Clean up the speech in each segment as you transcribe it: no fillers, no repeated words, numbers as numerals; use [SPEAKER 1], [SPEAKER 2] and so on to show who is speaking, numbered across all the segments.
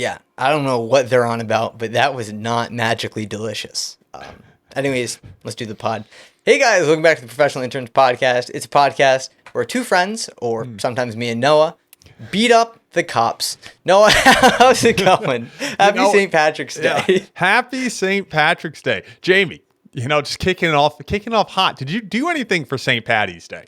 [SPEAKER 1] Yeah, I don't know what they're on about, but that was not magically delicious. Anyways, let's do the pod. Hey guys, welcome back to the Professional Interns Podcast. It's a podcast where two friends, or sometimes me and Noah, beat up the cops. Noah, how's it going? Happy St. Patrick's Day.
[SPEAKER 2] Yeah. Happy St. Patrick's Day. Jamie, just kicking off hot. Did you do anything for St. Patty's Day?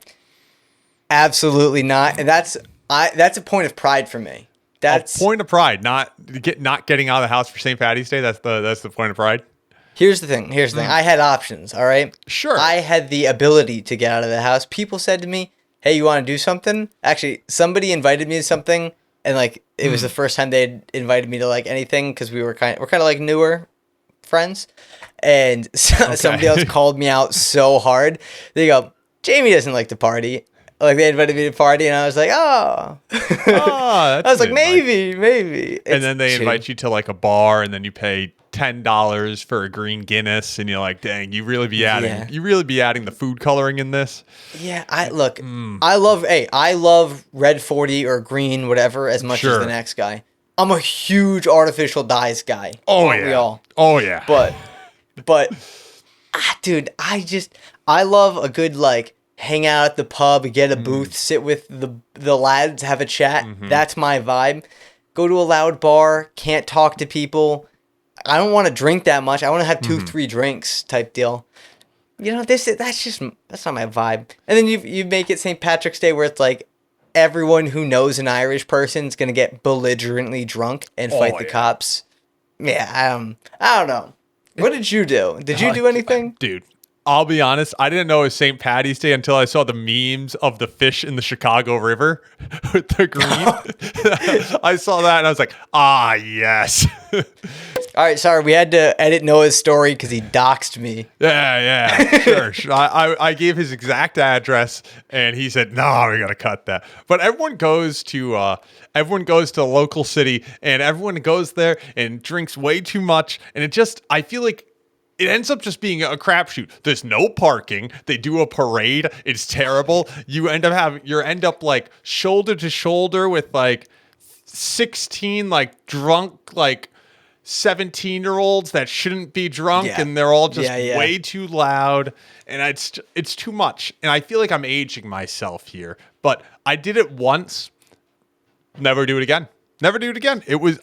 [SPEAKER 1] Absolutely not. And that's a point of pride for me. That's
[SPEAKER 2] a point of pride, not getting out of the house for St. Patty's Day. That's the point of pride.
[SPEAKER 1] Here's the thing. I had options, all right?
[SPEAKER 2] Sure.
[SPEAKER 1] I had the ability to get out of the house. People said to me, hey, you want to do something? Actually, somebody invited me to something, and it was the first time they had invited me to anything because we're kind of like newer friends. And somebody else called me out so hard. They go, Jamie doesn't like to party. They invited me to party, and I was like, oh. I was like, maybe.
[SPEAKER 2] And then they invite you to a bar, and then you pay $10 for a green Guinness, and you're like, dang, you really be adding the food coloring in this.
[SPEAKER 1] Yeah, I love red 40 or green, whatever, as much as the next guy. I'm a huge artificial dyes guy.
[SPEAKER 2] Oh, yeah.
[SPEAKER 1] We all?
[SPEAKER 2] Oh, yeah.
[SPEAKER 1] But dude, I love a good, hang out at the pub, get a booth, sit with the lads, have a chat. That's my vibe. Go to a loud bar, can't talk to people. I don't want to drink that much. I want to have 2-3 drinks type deal. That's not my vibe. And then you make it St. Patrick's Day where it's everyone who knows an Irish person is going to get belligerently drunk and fight the cops. Yeah, I don't know. What did you do? Did you do anything?
[SPEAKER 2] Dude, I'll be honest. I didn't know it was St. Patty's Day until I saw the memes of the fish in the Chicago River with the green. I saw that and I was like, yes.
[SPEAKER 1] All right, sorry, we had to edit Noah's story because he doxed me.
[SPEAKER 2] Yeah, sure. I gave his exact address, and he said, "No, we gotta cut that." But everyone goes to a local city, and everyone goes there and drinks way too much, and I feel like it ends up just being a crapshoot. There's no parking. They do a parade. It's terrible. You end up shoulder to shoulder with 16 drunk 17-year-olds that shouldn't be drunk, and they're all just way too loud, and it's too much. And I feel like I'm aging myself here, but I did it once. Never do it again.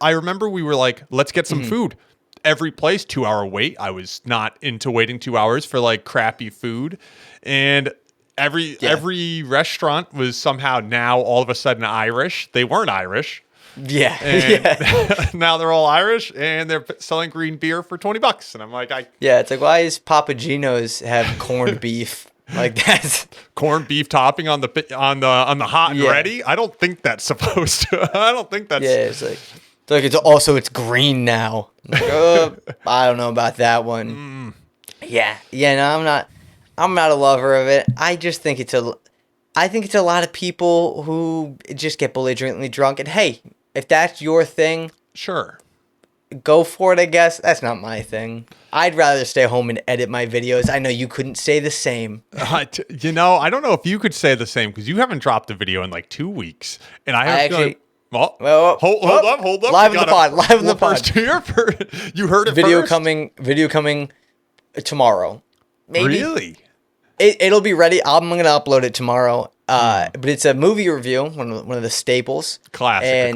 [SPEAKER 2] I remember we were like, let's get some food. Every place, 2-hour wait. I was not into waiting 2 hours for crappy food, and every restaurant was somehow now all of a sudden Irish. They weren't Irish.
[SPEAKER 1] Yeah.
[SPEAKER 2] And now they're all Irish, and they're selling green beer for $20. And I'm like,
[SPEAKER 1] it's why does Papa Gino's have corned beef? That's
[SPEAKER 2] corned beef topping on the hot and ready. I don't think that's supposed to. I don't think that's.
[SPEAKER 1] Yeah, it's green now. I don't know about that one. Yeah. No, I'm not a lover of it. I just think it's a lot of people who just get belligerently drunk. And hey, if that's your thing,
[SPEAKER 2] sure,
[SPEAKER 1] go for it, I guess. That's not my thing. I'd rather stay home and edit my videos. I know you couldn't say the same.
[SPEAKER 2] I don't know if you could say the same because you haven't dropped a video in 2 weeks. And I have hold up.
[SPEAKER 1] Live in the pod.
[SPEAKER 2] You heard it
[SPEAKER 1] video
[SPEAKER 2] first?
[SPEAKER 1] Video coming tomorrow. Maybe.
[SPEAKER 2] Really?
[SPEAKER 1] It'll be ready. I'm going to upload it tomorrow. But it's a movie review, one of the staples.
[SPEAKER 2] Classic.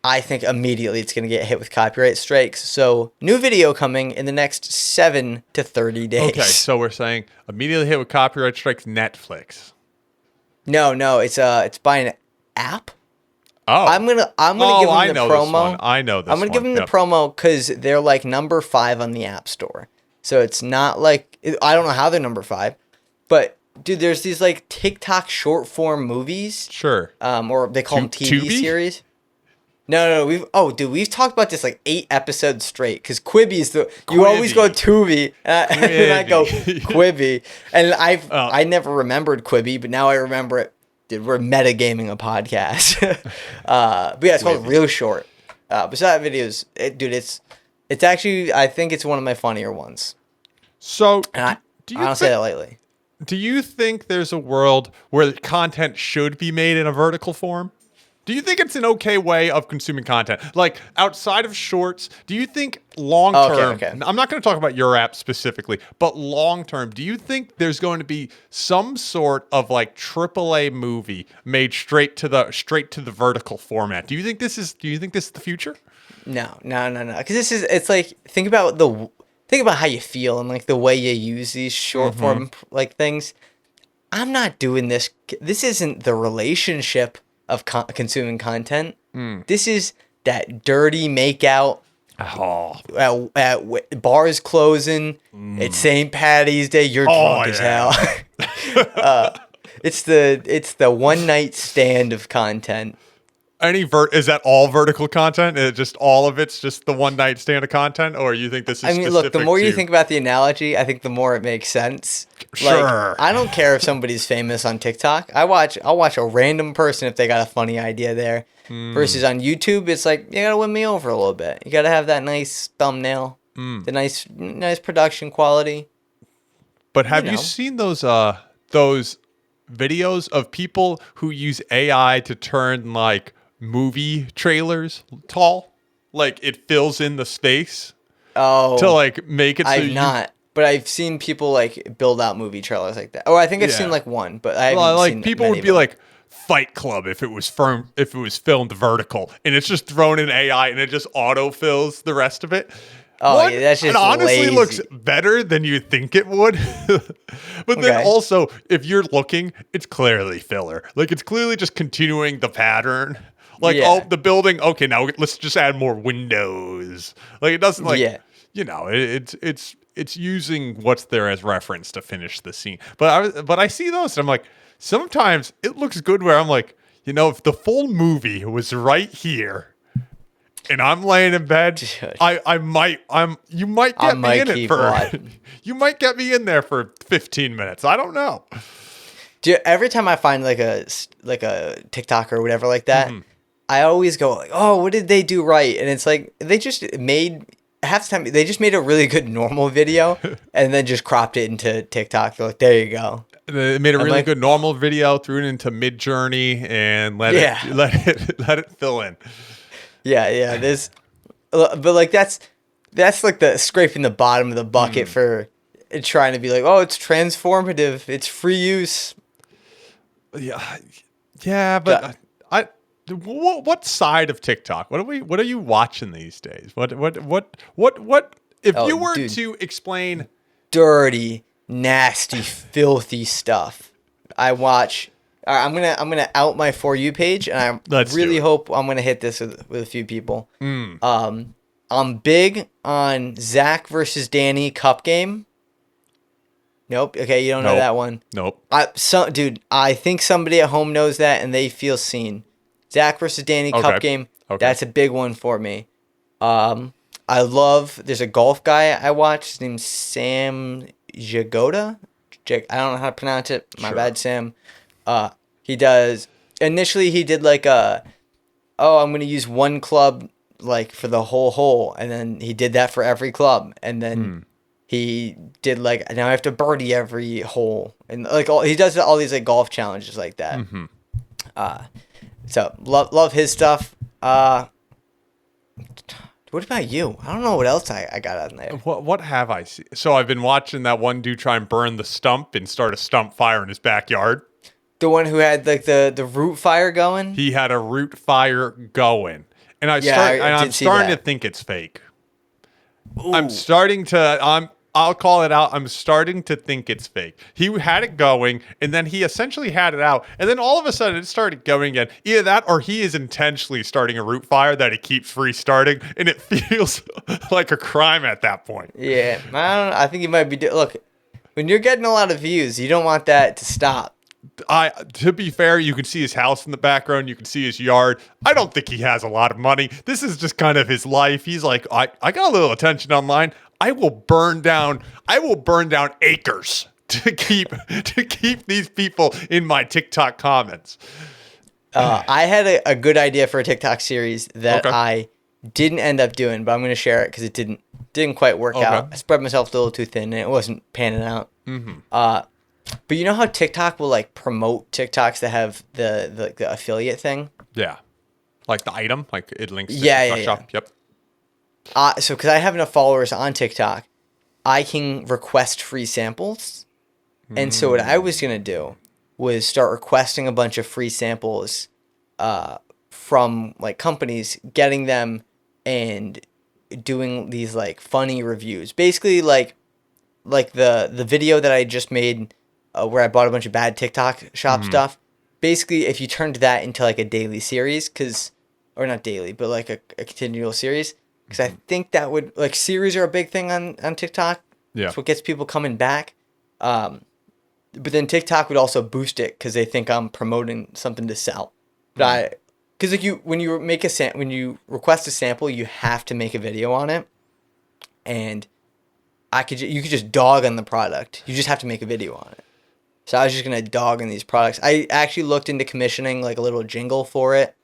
[SPEAKER 1] I think immediately it's going to get hit with copyright strikes. So new video coming in the next 7 to 30 days.
[SPEAKER 2] Okay, so we're saying immediately hit with copyright strikes. Netflix.
[SPEAKER 1] No, it's by an app.
[SPEAKER 2] Oh,
[SPEAKER 1] I'm gonna give them the promo.
[SPEAKER 2] I know this.
[SPEAKER 1] I'm gonna give them the promo because they're number 5 on the App Store. So it's not I don't know how they're number 5, but dude, there's these TikTok short form movies.
[SPEAKER 2] Sure.
[SPEAKER 1] Or they call them TV
[SPEAKER 2] Tubi?
[SPEAKER 1] series. No. We've talked about this 8 episodes straight because Quibi's you always go Tubi and then I go Quibi, and I never remembered Quibi, but now I remember it. Dude, we're metagaming a podcast. But yeah, it's called Real Short. But so that video's, it's actually, I think it's one of my funnier ones.
[SPEAKER 2] So,
[SPEAKER 1] I don't say that lightly.
[SPEAKER 2] Do you think there's a world where content should be made in a vertical form? Do you think it's an okay way of consuming content? Like outside of shorts, do you think long term, I'm not going to talk about your app specifically, but long term, do you think there's going to be some sort of like AAA movie made straight to the vertical format? Do you think this is the future?
[SPEAKER 1] No. Because it's like, think about how you feel and like the way you use these short form like things. I'm not doing this. This isn't the relationship of consuming content. This is that dirty makeout. At bars closing. It's St. Patty's Day. You're drunk as hell. It's the one night stand of content.
[SPEAKER 2] Is that all vertical content? Is it just all of it's just the one night stand of content, or you think this is?
[SPEAKER 1] Look. The more you think about the analogy, I think the more it makes sense.
[SPEAKER 2] Sure.
[SPEAKER 1] Like, I don't care if somebody's famous on TikTok. I'll watch a random person if they got a funny idea there. Versus on YouTube, it's like you gotta win me over a little bit. You gotta have that nice thumbnail, the nice production quality.
[SPEAKER 2] But have you seen those videos of people who use AI to turn like movie trailers tall? Like it fills in the space.
[SPEAKER 1] Oh,
[SPEAKER 2] to like make it.
[SPEAKER 1] I've not, but I've seen people like build out movie trailers like that. Oh, I think I've seen like one, but I haven't seen
[SPEAKER 2] people would be like Fight Club if it was filmed vertical, and it's just thrown in AI and it just auto fills the rest of it.
[SPEAKER 1] Oh, yeah, that's just
[SPEAKER 2] it honestly
[SPEAKER 1] lazy.
[SPEAKER 2] Looks better than you think it would. But then also, if you're looking, it's clearly filler. Like it's clearly just continuing the pattern. Like, the building. Okay, now let's just add more windows. Like it doesn't it's using what's there as reference to finish the scene. But I see those and I'm like, sometimes it looks good where I'm like, if the full movie was right here and I'm laying in bed, you might get me in it for you might get me in there for 15 minutes. I don't know.
[SPEAKER 1] Every time I find like a TikTok or whatever like that, I always go like, oh, what did they do right? And it's like they just made half the time they just made a really good normal video and then just cropped it into TikTok. They're like, there you go.
[SPEAKER 2] They made a really good normal video, threw it into Mid-Journey, and let it fill in.
[SPEAKER 1] Yeah. But like that's like the scraping the bottom of the bucket for trying to be like, oh, it's transformative, it's free use.
[SPEAKER 2] Yeah, but what side of TikTok? What are you watching these days? What? If you were to explain
[SPEAKER 1] dirty, nasty, filthy stuff, I watch. I'm gonna out my For You page, and I really hope I'm gonna hit this with a few people. I'm big on Zach versus Danny Cup game. Nope. Okay, you don't know that one.
[SPEAKER 2] Nope.
[SPEAKER 1] I think somebody at home knows that, and they feel seen. Zach versus Danny Cup game. Okay. That's a big one for me. There's a golf guy I watch. His name's Sam Jagoda. I don't know how to pronounce it. My bad, Sam. Initially he did like I'm going to use one club like for the whole hole. And then he did that for every club. And then he did like, now I have to birdie every hole. And like he does all these like golf challenges like that. So love his stuff. What about you? I don't know what else I got on there.
[SPEAKER 2] What have I seen? So I've been watching that one dude try and burn the stump and start a stump fire in his backyard.
[SPEAKER 1] The one who had like the root fire going?
[SPEAKER 2] He had a root fire going. And I'm starting to think it's fake. Ooh. I'll call it out. I'm starting to think it's fake. He had it going, and then he essentially had it out, and then all of a sudden it started going again. Either that, or he is intentionally starting a root fire that he keeps restarting, and it feels like a crime at that point.
[SPEAKER 1] Yeah, I don't know. I think he might be. Look, when you're getting a lot of views, you don't want that to stop.
[SPEAKER 2] To be fair, you can see his house in the background. You can see his yard. I don't think he has a lot of money. This is just kind of his life. He's like, I got a little attention online. I will burn down acres to keep these people in my TikTok comments.
[SPEAKER 1] I had a good idea for a TikTok series that I didn't end up doing, but I'm going to share it because it didn't quite work out. I spread myself a little too thin, and it wasn't panning out. But you know how TikTok will like promote TikToks that have the affiliate thing?
[SPEAKER 2] Yeah. Like the item, like it links to
[SPEAKER 1] Yeah,
[SPEAKER 2] TikTok
[SPEAKER 1] yeah,
[SPEAKER 2] shop. Yep.
[SPEAKER 1] So because I have enough followers on TikTok, I can request free samples. And so what I was gonna do was start requesting a bunch of free samples from like companies, getting them and doing these like funny reviews. Basically like the video that I just made where I bought a bunch of bad TikTok shop stuff. Basically, if you turned that into like a daily series, or not daily, but like a continual series, because I think that would, like, series are a big thing on TikTok.
[SPEAKER 2] Yeah.
[SPEAKER 1] It's what gets people coming back. But then TikTok would also boost it because they think I'm promoting something to sell. But because like when you request a sample, you have to make a video on it, and you could just dog on the product. You just have to make a video on it. So I was just gonna dog on these products. I actually looked into commissioning like a little jingle for it.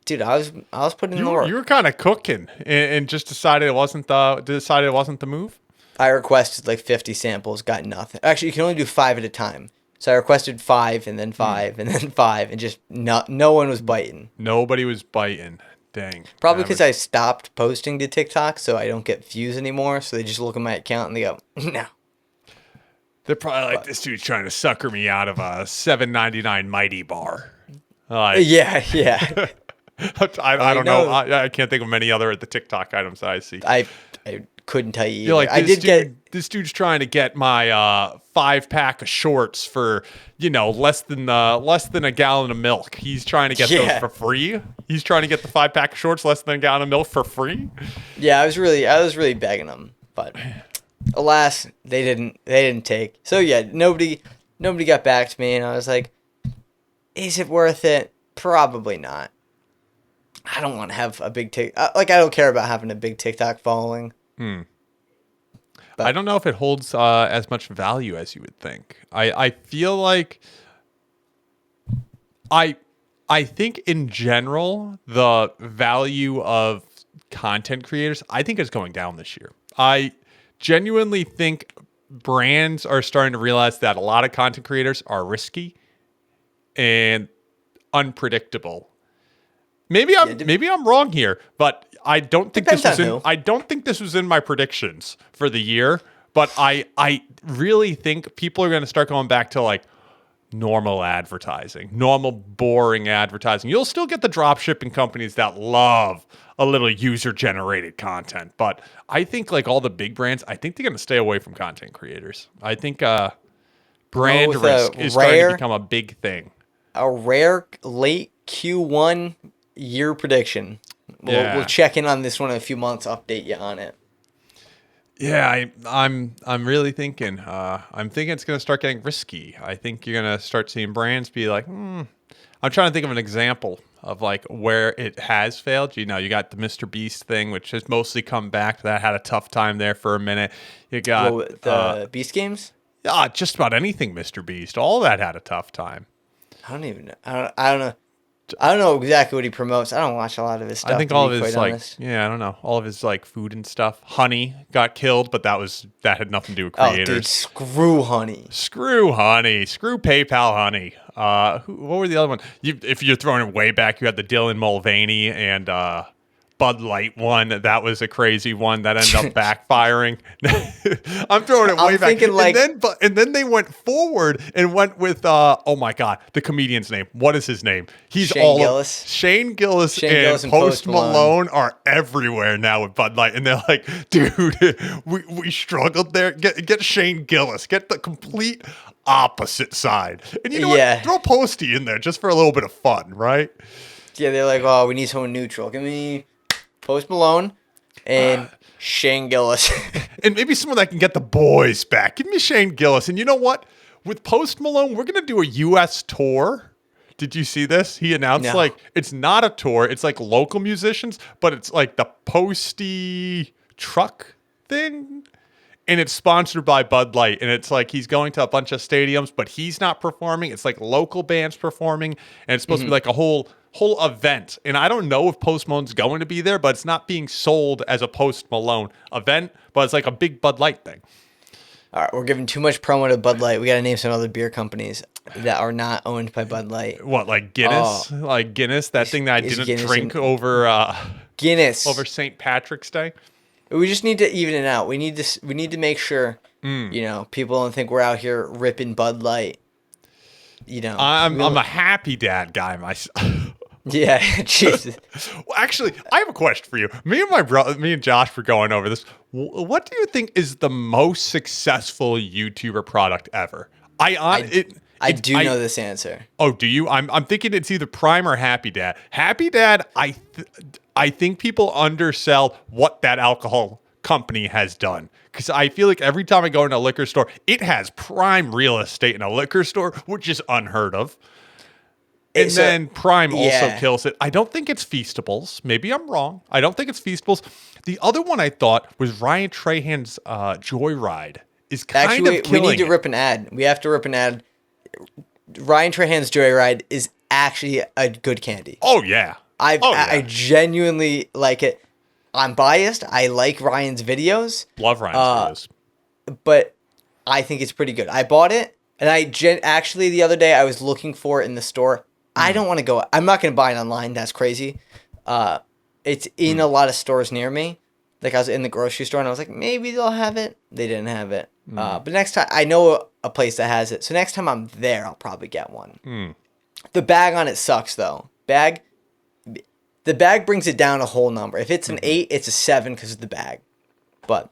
[SPEAKER 1] Dude, I was putting in the work.
[SPEAKER 2] You were kind of cooking and just decided it wasn't the move.
[SPEAKER 1] I requested like 50 samples, got nothing. Actually, you can only do 5 at a time. So I requested 5 and then 5 and then 5, and just no one was biting.
[SPEAKER 2] Nobody was biting. Dang.
[SPEAKER 1] Probably because I stopped posting to TikTok, so I don't get views anymore. So they just look at my account and they go, no.
[SPEAKER 2] They're probably like, this dude's trying to sucker me out of a $7.99 Mighty Bar.
[SPEAKER 1] Yeah.
[SPEAKER 2] I don't know. I can't think of many other at the TikTok items that I see.
[SPEAKER 1] I couldn't tell you either.
[SPEAKER 2] You're like, this dude's trying to get my 5-pack of shorts for, less than a gallon of milk. He's trying to get those for free. He's trying to get the 5-pack of shorts less than a gallon of milk for free.
[SPEAKER 1] Yeah, I was really begging them, but alas, they didn't take. So yeah, nobody got back to me, and I was like, is it worth it? Probably not. I don't want to have a big I don't care about having a big TikTok following.
[SPEAKER 2] But I don't know if it holds as much value as you would think. I feel like I think in general the value of content creators, I think, is going down this year. I genuinely think brands are starting to realize that a lot of content creators are risky and unpredictable. Maybe I'm wrong here, but I don't think this was in my predictions for the year. But I really think people are going to start going back to like normal advertising, normal boring advertising. You'll still get the drop shipping companies that love a little user generated content, but I think like all the big brands, I think they're going to stay away from content creators. I think brand risk is starting to become a big thing.
[SPEAKER 1] A rare late Q1 year prediction. We'll check in on this one in a few months, update you on it.
[SPEAKER 2] Yeah, I'm really thinking. I'm thinking it's going to start getting risky. I think you're going to start seeing brands be like, I'm trying to think of an example of like where it has failed. You got the Mr. Beast thing, which has mostly come back. That had a tough time there for a minute. You got
[SPEAKER 1] the Beast games.
[SPEAKER 2] Just about anything Mr. Beast. All that had a tough time.
[SPEAKER 1] I don't even know. I don't know. I don't know exactly what he promotes. I don't watch a lot of his stuff.
[SPEAKER 2] I think all of his I don't know. All of his like food and stuff. Honey got killed, but that had nothing to do with creators.
[SPEAKER 1] Oh, dude, screw Honey.
[SPEAKER 2] Screw PayPal Honey. What were the other one? If you're throwing it way back, you had the Dylan Mulvaney and Bud Light one. That was a crazy one that ended up backfiring. I'm throwing it way back. And then they went forward and went with oh my god, the comedian's name. What is his name? He's Shane Gillis and Post Malone are everywhere now with Bud Light, and they're like, dude, we struggled there. Get Shane Gillis. Get the complete opposite side. And you know what? Throw Posty in there just for a little bit of fun, right?
[SPEAKER 1] Yeah, they're like, oh, we need someone neutral. Give me Post Malone and Shane Gillis.
[SPEAKER 2] And maybe someone that can get the boys back. Give me Shane Gillis. And you know what? With Post Malone, we're going to do a U.S. tour. Did you see this? He announced like it's not a tour. It's like local musicians, but it's like the Posty truck thing. And it's sponsored by Bud Light. And it's like he's going to a bunch of stadiums, but he's not performing. It's like local bands performing. And it's supposed to be like a whole event. And I don't know if Post Malone's going to be there, but it's not being sold as a Post Malone event, but it's like a big Bud Light thing.
[SPEAKER 1] All right, we're giving too much promo to Bud Light. We got to name some other beer companies. that are not owned by Bud Light.
[SPEAKER 2] What, like Guinness? Like Guinness, that thing that I didn't
[SPEAKER 1] Guinness
[SPEAKER 2] drink over
[SPEAKER 1] Guinness
[SPEAKER 2] over St. Patrick's Day.
[SPEAKER 1] We just need to even it out. We need to make sure people don't think we're out here ripping Bud Light.
[SPEAKER 2] I'm a happy dad guy myself.
[SPEAKER 1] Yeah, Jesus.
[SPEAKER 2] Well, actually, I have a question for you. Me and Josh were going over this. What do you think is the most successful YouTuber product ever? I do know this answer. Oh, do you? I'm thinking it's either Prime or Happy Dad. Happy Dad, I think people undersell what that alcohol company has done. Because I feel like every time I go into a liquor store, it has prime real estate in a liquor store, which is unheard of. And then Prime also kills it. I don't think it's Feastables. Maybe I'm wrong. I don't think it's Feastables. The other one I thought was Ryan Trahan's Joyride is kind of killing
[SPEAKER 1] we need to rip an ad. We have to rip an ad. Ryan Trahan's Joyride is actually a good candy.
[SPEAKER 2] Oh, yeah.
[SPEAKER 1] I genuinely like it. I'm biased. I like Ryan's videos.
[SPEAKER 2] Love Ryan's videos.
[SPEAKER 1] But I think it's pretty good. I bought it, and actually the other day I was looking for it in the store. I don't want to go. I'm not going to buy it online. That's crazy. It's in a lot of stores near me. Like I was in the grocery store and I was like, maybe they'll have it. They didn't have it. But next time, I know a place that has it. So next time I'm there, I'll probably get one. The bag on it sucks though. The bag brings it down a whole number. If it's an 8, it's a 7 because of the bag. But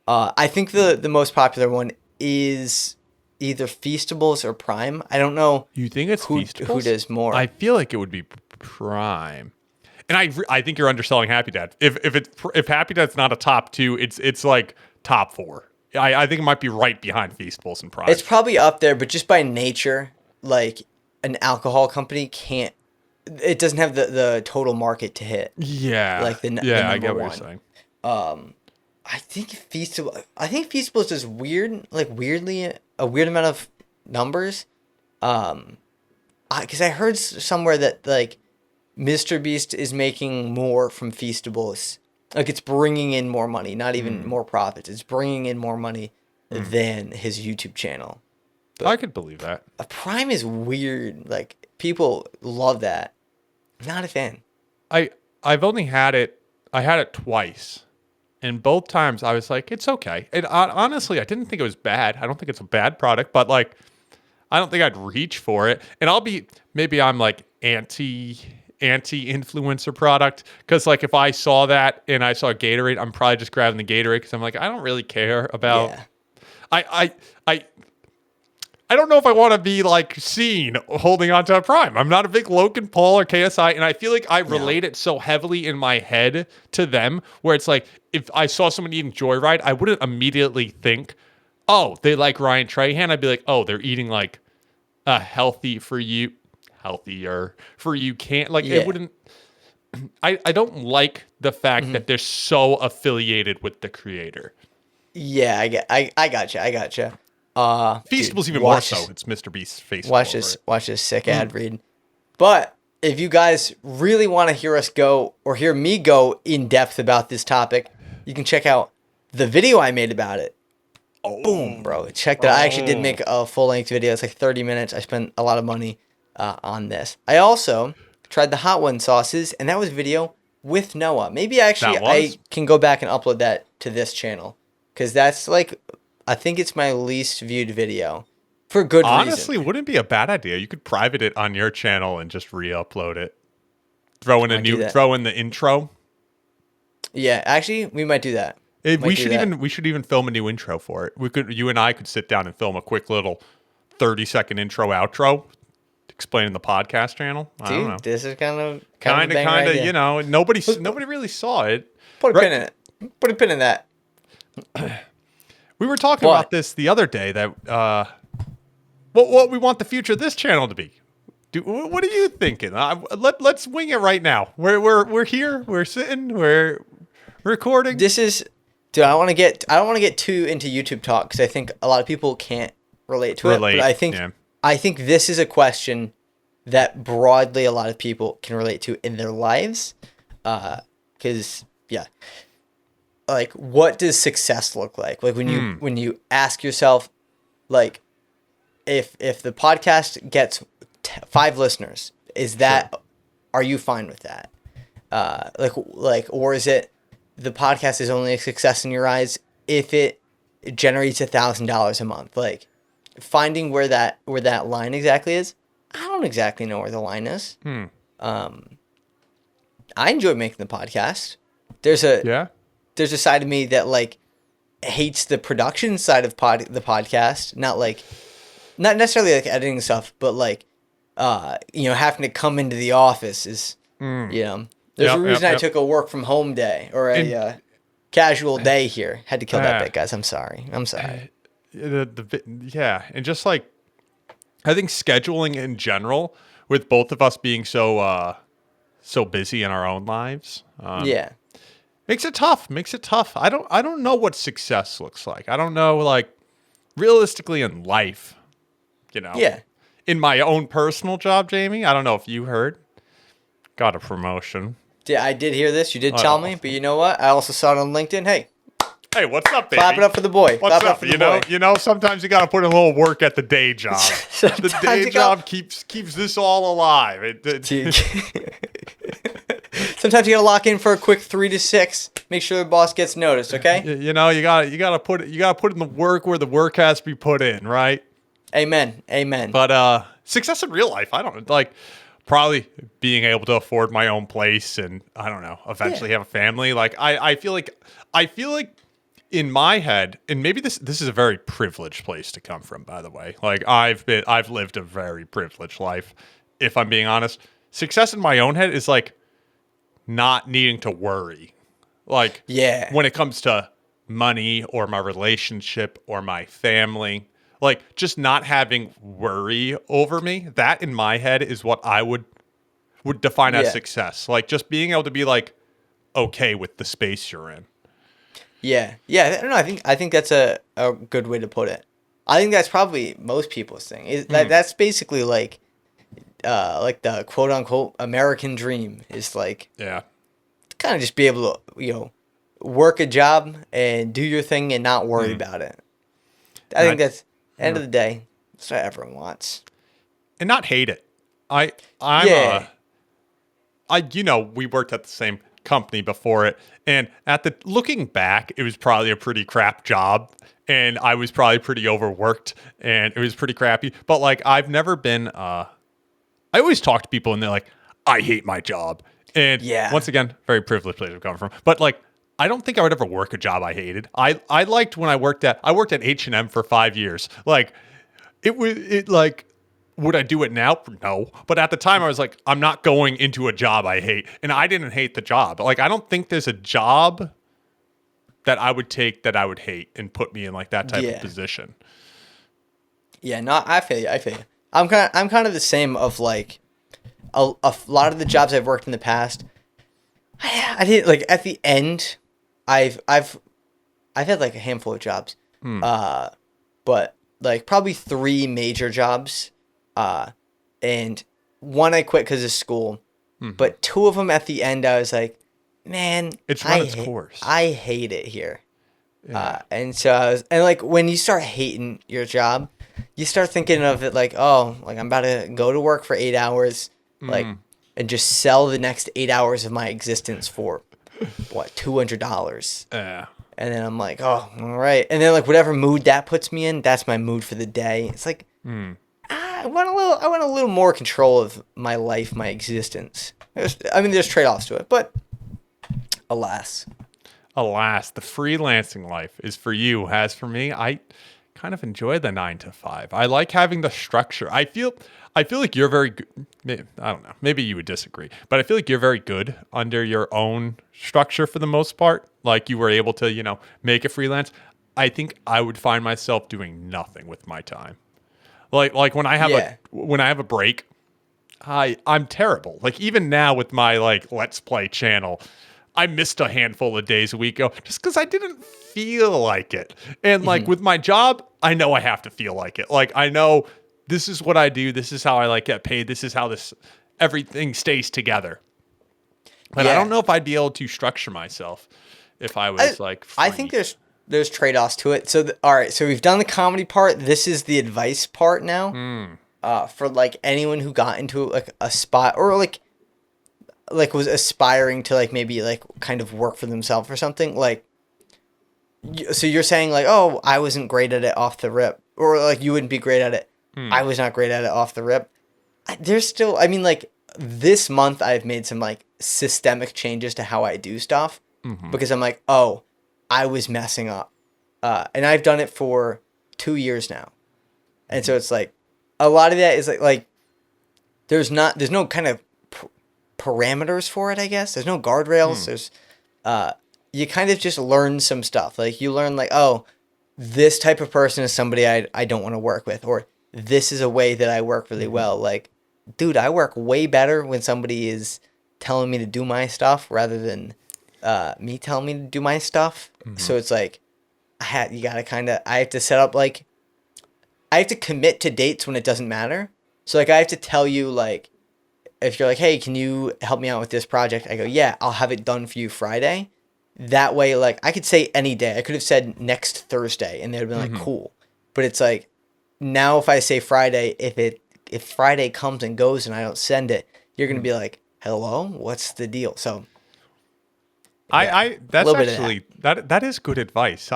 [SPEAKER 1] I think the most popular one is either Feastables or Prime. I don't know.
[SPEAKER 2] You think it's Feastables?
[SPEAKER 1] Who does more?
[SPEAKER 2] I feel like it would be Prime. And I think you're underselling Happy Dad. If Happy Dad's not a top 2, it's like top 4. I think it might be right behind Feastables and Prime.
[SPEAKER 1] It's probably up there, but just by nature, like an alcohol company can't. It doesn't have the total market to hit.
[SPEAKER 2] Yeah.
[SPEAKER 1] Like the
[SPEAKER 2] I get what you're saying.
[SPEAKER 1] I think Feastables does weirdly a weird amount of numbers. Because I heard somewhere that like Mr. Beast is making more from Feastables. Like it's bringing in more money, not even more profits. It's bringing in more money than his YouTube channel. But
[SPEAKER 2] I could believe that.
[SPEAKER 1] A Prime is weird. Like people love that. Not a fan.
[SPEAKER 2] I've only had it. I had it twice. And both times I was like, it's okay. And honestly, I didn't think it was bad. I don't think it's a bad product, but like, I don't think I'd reach for it. And maybe I'm like anti-influencer product. Cause like if I saw that and I saw Gatorade, I'm probably just grabbing the Gatorade. Cause I'm like, I don't really care about, I don't know if I want to be like seen holding onto a Prime. I'm not a big Logan Paul or KSI, and I feel like I relate it so heavily in my head to them, where it's like if I saw someone eating Joyride, I wouldn't immediately think, oh, they like Ryan Trahan. I'd be like, oh, they're eating like a healthier for you can't like it wouldn't. I don't like the fact that they're so affiliated with the creator.
[SPEAKER 1] Yeah, I gotcha.
[SPEAKER 2] Feastables even more so. It's Mr. Beast's face.
[SPEAKER 1] Watch this sick ad read. But if you guys really want to hear me go in depth about this topic, you can check out the video I made about it. Oh, boom, bro! Check that. I actually did make a full length video. It's like 30 minutes. I spent a lot of money on this. I also tried the hot one sauces, and that was a video with Noah. Maybe actually I can go back and upload that to this channel because that's like. I think it's my least viewed video for good reason.
[SPEAKER 2] Honestly, wouldn't be a bad idea. You could private it on your channel and just re-upload it. Throw in the intro.
[SPEAKER 1] Yeah, actually, we might do that.
[SPEAKER 2] We should even film a new intro for it. You and I could sit down and film a quick little 30-second intro outro explaining the podcast channel. I don't know.
[SPEAKER 1] This is kind of
[SPEAKER 2] you know, nobody really saw it.
[SPEAKER 1] Put a pin in it. Put a pin in that.
[SPEAKER 2] We were talking about this the other day that what we want the future of this channel to be. What are you thinking? Let's wing it right now. We're here. We're sitting. We're recording.
[SPEAKER 1] This is. Dude, I don't want to get too into YouTube talk because I think a lot of people can't relate to it. But I think this is a question that broadly a lot of people can relate to in their lives. Because like what does success look like? Like when you ask yourself, like if the podcast gets 5 listeners, is that are you fine with that? Or is it the podcast is only a success in your eyes if it generates $1,000 a month? Like, finding where that line exactly is, I don't exactly know where the line is. I enjoy making the podcast. There's a side of me that like hates the production side of the podcast, not necessarily like editing stuff, but like having to come into the office is there's a reason I took a work from home day or a casual day here. Had to kill that bit, guys. I'm sorry. And
[SPEAKER 2] just like I think scheduling in general, with both of us being so busy in our own lives, makes it tough. I don't know what success looks like. I don't know, like, realistically in life, in my own personal job, Jamie. I don't know if you heard, got a promotion.
[SPEAKER 1] Yeah, I did hear this. You did tell me, but you know what? I also saw it on LinkedIn.
[SPEAKER 2] Hey, what's up, baby?
[SPEAKER 1] Clap it up for the boy.
[SPEAKER 2] What's up? Sometimes you got to put in a little work at the day job. The day job keeps this all alive.
[SPEAKER 1] Sometimes you got to lock in for a quick 3 to 6. Make sure the boss gets noticed. Okay.
[SPEAKER 2] You got to put in the work where the work has to be put in, right?
[SPEAKER 1] Amen.
[SPEAKER 2] But success in real life, I don't like. Probably being able to afford my own place and I don't know, eventually have a family. Like I feel like in my head, and maybe this is a very privileged place to come from, by the way. Like I've lived a very privileged life, if I'm being honest. Success in my own head is like not needing to worry. Like when it comes to money or my relationship or my family. Like, just not having worry over me, that in my head is what I would define as success. Like, just being able to be, like, okay with the space you're in.
[SPEAKER 1] Yeah. I don't know. I think that's a good way to put it. I think that's probably most people's thing. That's basically, like the quote-unquote American dream is, like...
[SPEAKER 2] Yeah.
[SPEAKER 1] Kind of just be able to, work a job and do your thing and not worry about it. I think that's... End of the day, that's what everyone wants.
[SPEAKER 2] And not hate it. we worked at the same company before it. And looking back, it was probably a pretty crap job. And I was probably pretty overworked and it was pretty crappy. But like, I've never been, I always talk to people and they're like, I hate my job. And once again, very privileged place to come from. But like, I don't think I would ever work a job I hated. I liked when I worked at H&M for 5 years. Like would I do it now? No. But at the time I was like, I'm not going into a job I hate. And I didn't hate the job. Like, I don't think there's a job that I would take that I would hate and put me in like that type of position.
[SPEAKER 1] Yeah, no, I feel you. I'm kind of the same of like a lot of the jobs I've worked in the past. I did like at the end. I've had like a handful of jobs, but like probably 3 major jobs, and one I quit because of school, but 2 of them at the end I was like, man,
[SPEAKER 2] it's run its course.
[SPEAKER 1] I hate it here, and so like when you start hating your job, you start thinking of it like, oh, like I'm about to go to work for 8 hours, like, and just sell the next 8 hours of my existence for. What, $200?
[SPEAKER 2] Yeah.
[SPEAKER 1] And then I'm like, oh, all right. And then like whatever mood that puts me in, that's my mood for the day. It's like, I want a little more control of my life, my existence. There's trade-offs to it, but alas,
[SPEAKER 2] the freelancing life is for you. As for me, I kind of enjoy the 9 to 5. I like having the structure. I feel like you're very good. I don't know. Maybe you would disagree, but I feel like you're very good under your own structure for the most part. Like you were able to, make it freelance. I think I would find myself doing nothing with my time. Like when I have a break, I'm terrible. Like even now with my like Let's Play channel, I missed a handful of days a week ago just because I didn't feel like it. And like with my job, I know I have to feel like it. Like I know this is what I do. This is how I like get paid. This is how everything stays together. But I don't know if I'd be able to structure myself if I was like free.
[SPEAKER 1] I think there's trade-offs to it. So all right, so we've done the comedy part. This is the advice part now. For like anyone who got into like a spot or like was aspiring to like maybe like kind of work for themselves or something. Like, so you're saying like, oh, I wasn't great at it off the rip, or like you wouldn't be great at it. I was not great at it off the rip. There's still, I mean, like this month I've made some like systemic changes to how I do stuff because I'm like, oh, I was messing up. And I've done it for 2 years now. And so it's like, a lot of that is like there's no kind of parameters for it, I guess. There's no guardrails. There's, you kind of just learn some stuff. Like you learn like, oh, this type of person is somebody I don't want to work with, or this is a way that I work really well. Like, dude, I work way better when somebody is telling me to do my stuff rather than me telling me to do my stuff. So it's like, I have to set up like, I have to commit to dates when it doesn't matter. So like I have to tell you like, if you're like, hey, can you help me out with this project? I go, yeah, I'll have it done for you Friday. That way, like I could say any day. I could have said next Thursday and they'd have been like, cool. But it's like, now if I say Friday, if Friday comes and goes and I don't send it, you're going to be like, hello, what's the deal? So
[SPEAKER 2] yeah, that's actually, that is good advice.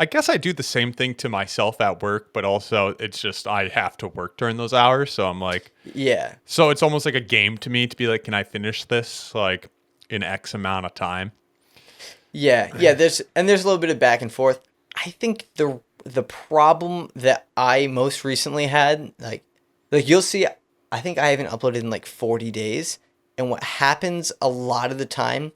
[SPEAKER 2] I guess I do the same thing to myself at work, but also it's just I have to work during those hours. So I'm like,
[SPEAKER 1] yeah.
[SPEAKER 2] So it's almost like a game to me to be like, can I finish this like in X amount of time?
[SPEAKER 1] Yeah. There's a little bit of back and forth. I think the problem that I most recently had, like you'll see, I think I haven't uploaded in like 40 days. And what happens a lot of the time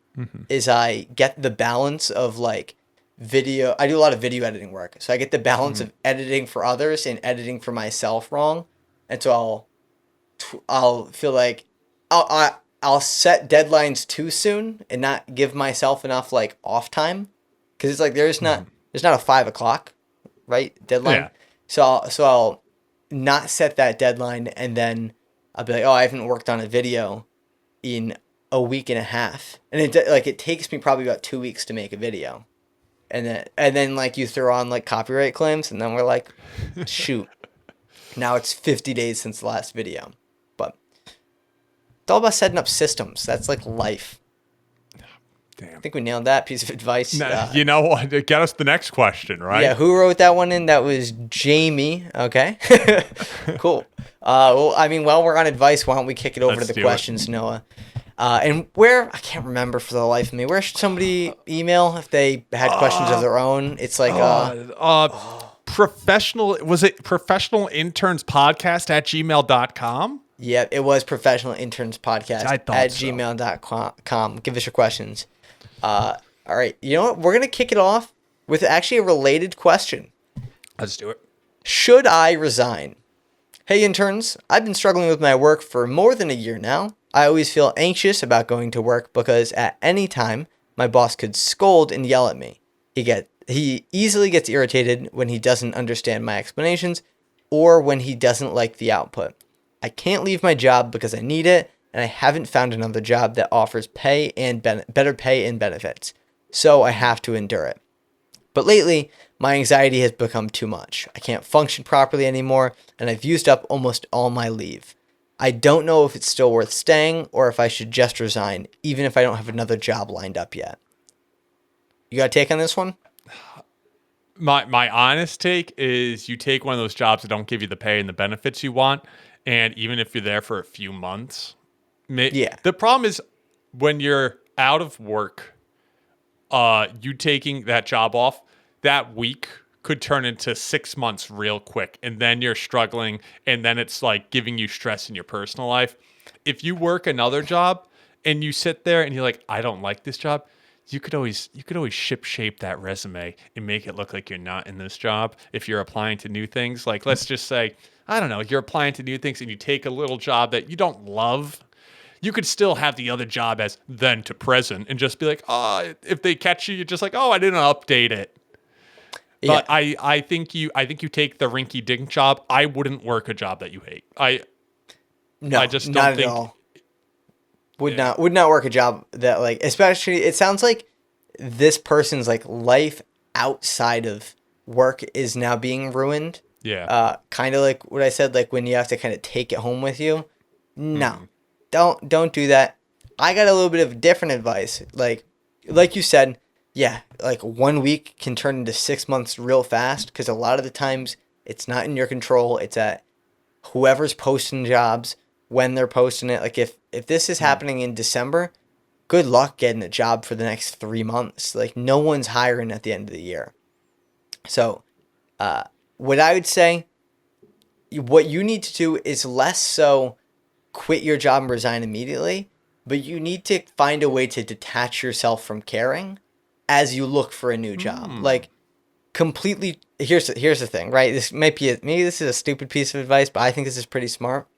[SPEAKER 1] is I get the balance of like video. I do a lot of video editing work. So I get the balance of editing for others and editing for myself wrong. And so I'll feel like I'll set deadlines too soon and not give myself enough like off time. Cause it's like, there's not a 5 o'clock, right? Deadline. Yeah. So I'll not set that deadline. And then I'll be like, oh, I haven't worked on a video in a week and a half. And it takes me probably about 2 weeks to make a video. And then like you throw on like copyright claims and then we're like, shoot, now it's 50 days since the last video. But it's all about setting up systems. That's like life. Damn. I think we nailed that piece of advice.
[SPEAKER 2] You know what? Get us the next question, right?
[SPEAKER 1] Yeah. Who wrote that one in? That was Jamie. Okay. Cool. Well, I mean, while we're on advice, why don't we kick it over to the questions, Noah? And I can't remember for the life of me, where should somebody email if they had questions of their own? It's like, ProfessionalInternsPodcast at gmail.com. Yeah, it was ProfessionalInternsPodcast at gmail.com. Give us your questions. All right. You know what? We're going to kick it off with actually a related question.
[SPEAKER 2] Let's do it.
[SPEAKER 1] Should I resign? Hey, interns. I've been struggling with my work for more than a year now. I always feel anxious about going to work because at any time, my boss could scold and yell at me. He easily gets irritated when he doesn't understand my explanations or when he doesn't like the output. I can't leave my job because I need it, and I haven't found another job that offers pay and better pay and benefits. So I have to endure it. But lately, my anxiety has become too much. I can't function properly anymore, and I've used up almost all my leave. I don't know if it's still worth staying or if I should just resign, even if I don't have another job lined up yet. You got a take on this one?
[SPEAKER 2] My honest take is you take one of those jobs that don't give you the pay and the benefits you want, and even if you're there for a few months, the problem is when you're out of work, you taking that job off, that week could turn into 6 months real quick, and then you're struggling, and then it's like giving you stress in your personal life. If you work another job and you sit there and you're like, I don't like this job, you could always ship shape that resume and make it look like you're not in this job if you're applying to new things. Like, let's just say, I don't know, you're applying to new things and you take a little job that you don't love. You could still have the other job as then to present and just be like, oh, if they catch you, you're just like, oh, I didn't update it. But yeah. I think you take the rinky dink job. I wouldn't work a job that you hate. I just don't
[SPEAKER 1] not
[SPEAKER 2] think
[SPEAKER 1] at all. Would not work a job that, like, especially it sounds like this person's like life outside of work is now being ruined.
[SPEAKER 2] Yeah.
[SPEAKER 1] Kind of like what I said, like when you have to kind of take it home with you. No, don't do that. I got a little bit of different advice. Like you said, yeah, like 1 week can turn into 6 months real fast because a lot of the times it's not in your control. It's at whoever's posting jobs when they're posting it. Like if this is happening in December, good luck getting a job for the next 3 months. Like no one's hiring at the end of the year. So, what I would say, what you need to do is less so quit your job and resign immediately, but you need to find a way to detach yourself from caring as you look for a new job. Like completely, here's the thing, right? This might be, maybe this is a stupid piece of advice, but I think this is pretty smart.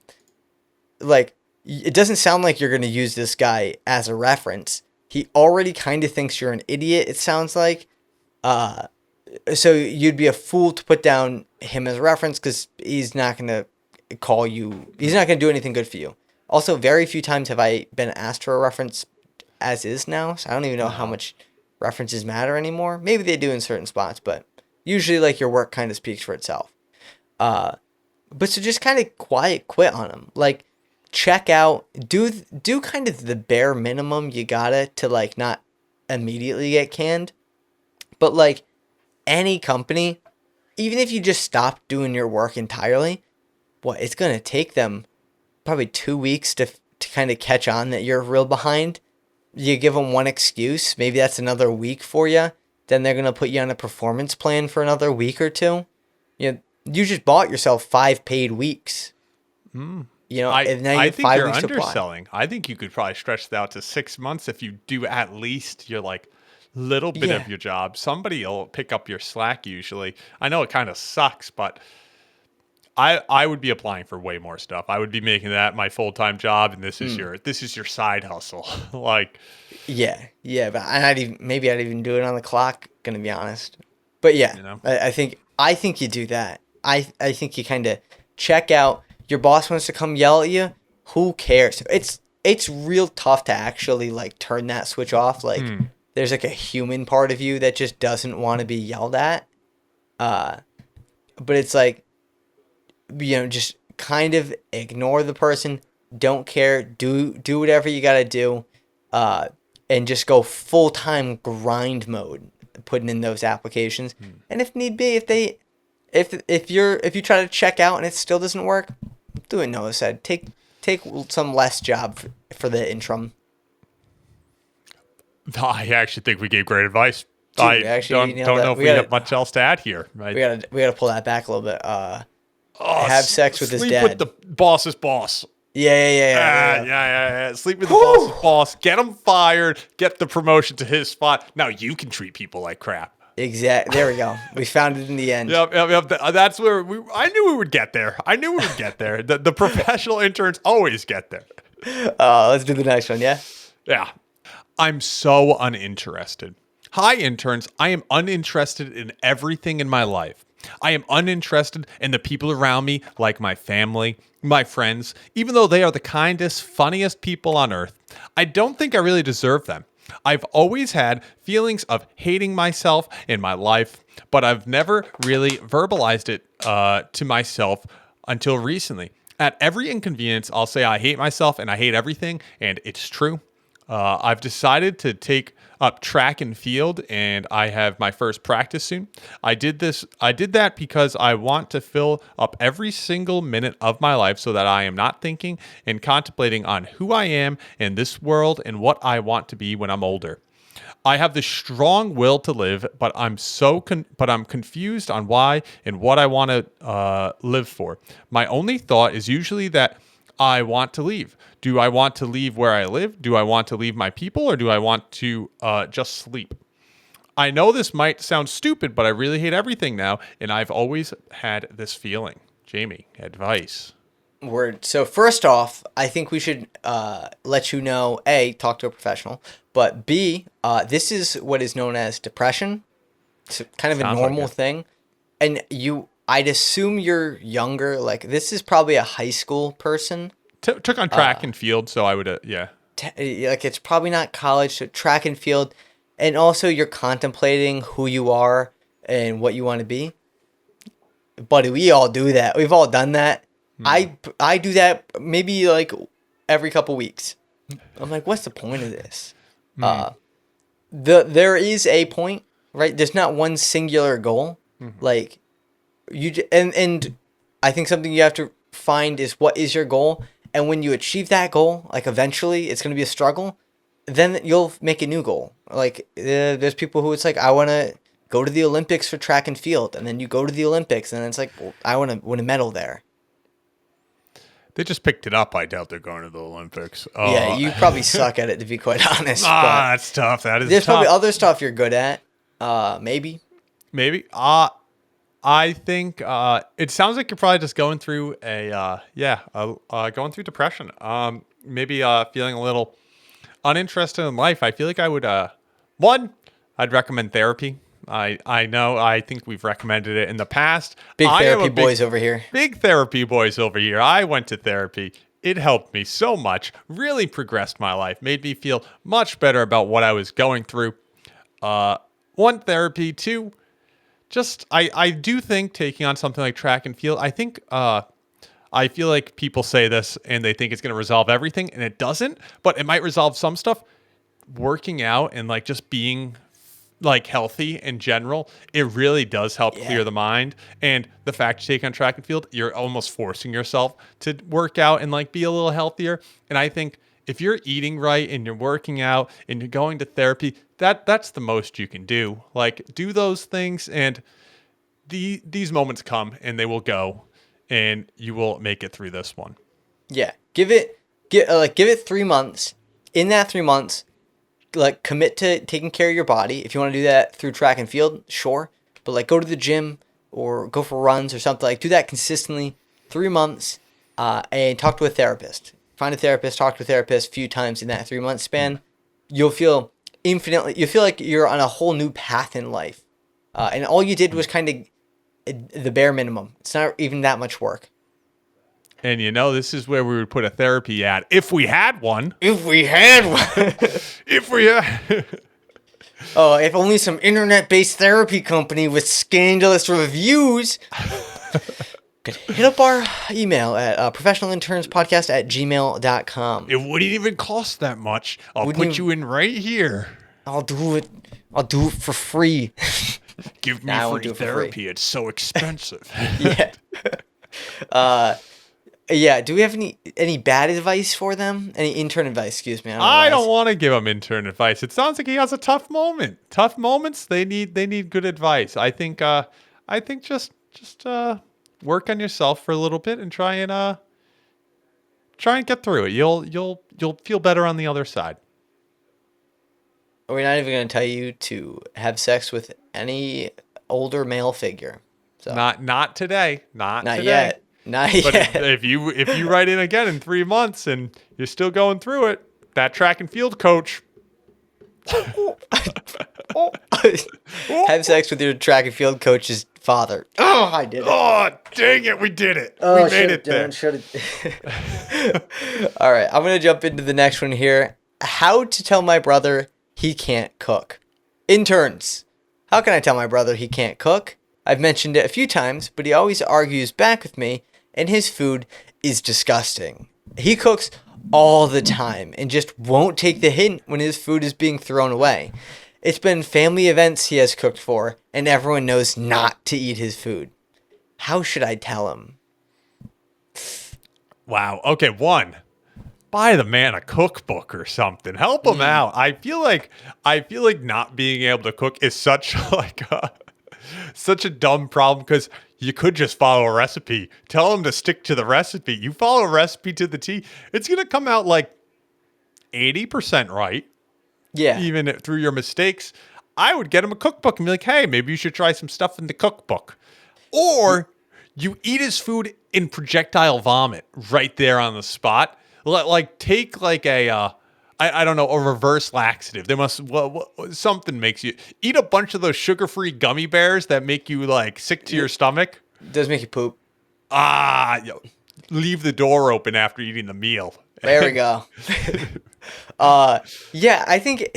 [SPEAKER 1] Like, it doesn't sound like you're going to use this guy as a reference. He already kind of thinks you're an idiot, it sounds like. So you'd be a fool to put down him as a reference because he's not going to call you. He's not going to do anything good for you. Also, very few times have I been asked for a reference as is now. So I don't even know how much references matter anymore. Maybe they do in certain spots, but usually like your work kind of speaks for itself. But so just kind of quiet quit on him. Like check out, do kind of the bare minimum you gotta to like not immediately get canned. But like any company, even if you just stop doing your work entirely, it's going to take them probably 2 weeks to kind of catch on that you're real behind. You give them one excuse, maybe that's another week for you. Then they're going to put you on a performance plan for another week or two. You just bought yourself 5 paid weeks. And now
[SPEAKER 2] I think you're underselling. I think you could probably stretch that out to 6 months if you do at least your like little bit of your job. Somebody will pick up your slack usually. I know it kind of sucks, but I would be applying for way more stuff. I would be making that my full-time job, and this is your side hustle. Like,
[SPEAKER 1] but I'd even do it on the clock. Gonna be honest, but yeah, I think you do that. I think you kind of check out. Your boss wants to come yell at you. Who cares? It's real tough to actually like turn that switch off. Like there's like a human part of you that just doesn't want to be yelled at. But it's like, just kind of ignore the person. Don't care. Do whatever you got to do. And just go full-time grind mode, putting in those applications. And if need be, if you try to check out and it still doesn't work, do what Noah said. Take some less job for the interim.
[SPEAKER 2] I actually think we gave great advice.
[SPEAKER 1] Dude,
[SPEAKER 2] I don't know if we have much else to add here.
[SPEAKER 1] We gotta pull that back a little bit. Have sex with his dad.
[SPEAKER 2] Sleep with the boss's boss.
[SPEAKER 1] Yeah.
[SPEAKER 2] Sleep with the boss's boss. Get him fired. Get the promotion to his spot. Now you can treat people like crap.
[SPEAKER 1] Exactly. There we go. We found it in the end.
[SPEAKER 2] Yep. That's where I knew we would get there. The professional interns always get there.
[SPEAKER 1] Let's do the next one. Yeah.
[SPEAKER 2] Yeah. I'm so uninterested. Hi, interns. I am uninterested in everything in my life. I am uninterested in the people around me, like my family, my friends, even though they are the kindest, funniest people on earth. I don't think I really deserve them. I've always had feelings of hating myself in my life, but I've never really verbalized it to myself until recently. At every inconvenience, I'll say I hate myself and I hate everything, and it's true. I've decided to take up track and field, and I have my first practice soon. I did that because I want to fill up every single minute of my life so that I am not thinking and contemplating on who I am in this world and what I want to be when I'm older. I have the strong will to live, but I'm confused on why and what I want to live for. My only thought is usually that I want to leave. Do I want to leave where I live? Do I want to leave my people? Or do I want to just sleep? I know this might sound stupid, but I really hate everything now, and I've always had this feeling. Jamie, advice.
[SPEAKER 1] Word. So first off, I think we should let you know, A, talk to a professional, but B, this is what is known as depression. It's kind of a normal thing. And I'd assume you're younger. Like, this is probably a high school person.
[SPEAKER 2] Took on track and field, so I would, yeah.
[SPEAKER 1] Like, it's probably not college, so track and field. and also you're contemplating who you are and what you want to be. Buddy, we all do that. We've all done that. I do that maybe like every couple weeks. I'm like, what's the point of this? There is a point, right? There's not one singular goal. Like and I think something you have to find is what is your goal, and when you achieve that goal, like eventually it's going to be a struggle. Then you'll make a new goal. Like there's people who it's like, I want to go to the Olympics for track and field, and then you go to the Olympics, and it's like, well, I want to win a medal there.
[SPEAKER 2] They just picked it up. I doubt they're going to the Olympics.
[SPEAKER 1] Yeah, you probably suck at it, to be quite honest.
[SPEAKER 2] That's tough. That is.
[SPEAKER 1] There's
[SPEAKER 2] tough.
[SPEAKER 1] probably other stuff you're good at. Maybe.
[SPEAKER 2] I think it sounds like you're probably just going through going through depression. Maybe feeling a little uninterested in life. I feel like I would I'd recommend therapy. I think we've recommended it in the past.
[SPEAKER 1] Big therapy boys over here.
[SPEAKER 2] Big therapy boys over here. I went to therapy. It helped me so much. Really progressed my life. Made me feel much better about what I was going through. One, therapy. Two, just I do think taking on something like track and field. I think I feel like people say this and they think it's going to resolve everything, and it doesn't. But it might resolve some stuff. Working out and like just being like healthy in general, it really does help clear the mind. And the fact you take on track and field, you're almost forcing yourself to work out and like be a little healthier. And I think if you're eating right and you're working out and you're going to therapy, that's the most you can do. Like do those things, and these moments come and they will go, and you will make it through this one.
[SPEAKER 1] Yeah, give it 3 months. In that 3 months, like commit to taking care of your body. If you want to do that through track and field, sure. But like go to the gym or go for runs or something. Like do that consistently 3 months, and talk to a therapist. Find a therapist, talk to a therapist a few times in that 3 month span. You'll feel like you're on a whole new path in life. And all you did was kind of the bare minimum. It's not even that much work.
[SPEAKER 2] And this is where we would put a therapy ad if we had one.
[SPEAKER 1] If we had one.
[SPEAKER 2] If we had.
[SPEAKER 1] Oh, if only some internet-based therapy company with scandalous reviews could hit up our email at ProfessionalInternsPodcast@gmail.com.
[SPEAKER 2] It wouldn't even cost that much. I'll put you in right here.
[SPEAKER 1] I'll do it for free.
[SPEAKER 2] Give me free therapy. It's so expensive.
[SPEAKER 1] Yeah. Yeah, do we have any bad advice for them? Any intern advice, excuse me.
[SPEAKER 2] I don't want to give them intern advice. It sounds like he has a tough moment. Tough moments, they need good advice. I think just work on yourself for a little bit and try and get through it. You'll feel better on the other side.
[SPEAKER 1] We're not even going to tell you to have sex with any older male figure. So
[SPEAKER 2] not today. Not today.
[SPEAKER 1] Yet. Not yet.
[SPEAKER 2] But if you write in again in 3 months and you're still going through it, that track and field coach.
[SPEAKER 1] Have sex with your track and field coach's father. Oh, I did it.
[SPEAKER 2] Oh, dang it. We did it. We made it there.
[SPEAKER 1] All right. I'm going to jump into the next one here. How to tell my brother he can't cook. Interns. How can I tell my brother he can't cook? I've mentioned it a few times, but he always argues back with me, and his food is disgusting. He cooks all the time and just won't take the hint when his food is being thrown away. It's been family events he has cooked for, and everyone knows not to eat his food. How should I tell him?
[SPEAKER 2] Wow. Okay, one. Buy the man a cookbook or something. Help him out. I feel like not being able to cook is such a dumb problem, because you could just follow a recipe. Tell him to stick to the recipe. You follow a recipe to the T, it's going to come out like 80% right.
[SPEAKER 1] Yeah.
[SPEAKER 2] Even through your mistakes. I would get him a cookbook and be like, hey, maybe you should try some stuff in the cookbook. Or you eat his food in projectile vomit right there on the spot. Like take like a I don't know, a reverse laxative. There must something makes you eat a bunch of those sugar-free gummy bears that make you like sick to your stomach.
[SPEAKER 1] It does make you poop.
[SPEAKER 2] Leave the door open after eating the meal.
[SPEAKER 1] There we go. Yeah, I think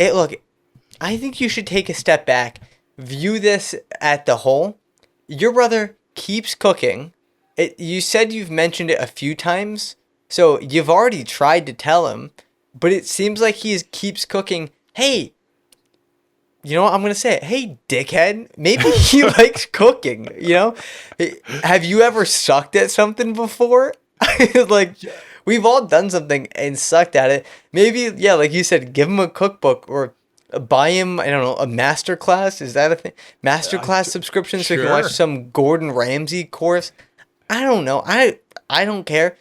[SPEAKER 1] I think you should take a step back, view this at the whole. Your brother keeps cooking. You said you've mentioned it a few times, so you've already tried to tell him, but it seems like he keeps cooking. Hey, you know what I'm going to say? Hey, dickhead, maybe he likes cooking, you know? Have you ever sucked at something before? Like, we've all done something and sucked at it. Maybe, yeah, like you said, give him a cookbook or buy him, I don't know, a master class. Is that a thing? Master class subscription so he can watch some Gordon Ramsay course. I don't know. I don't care.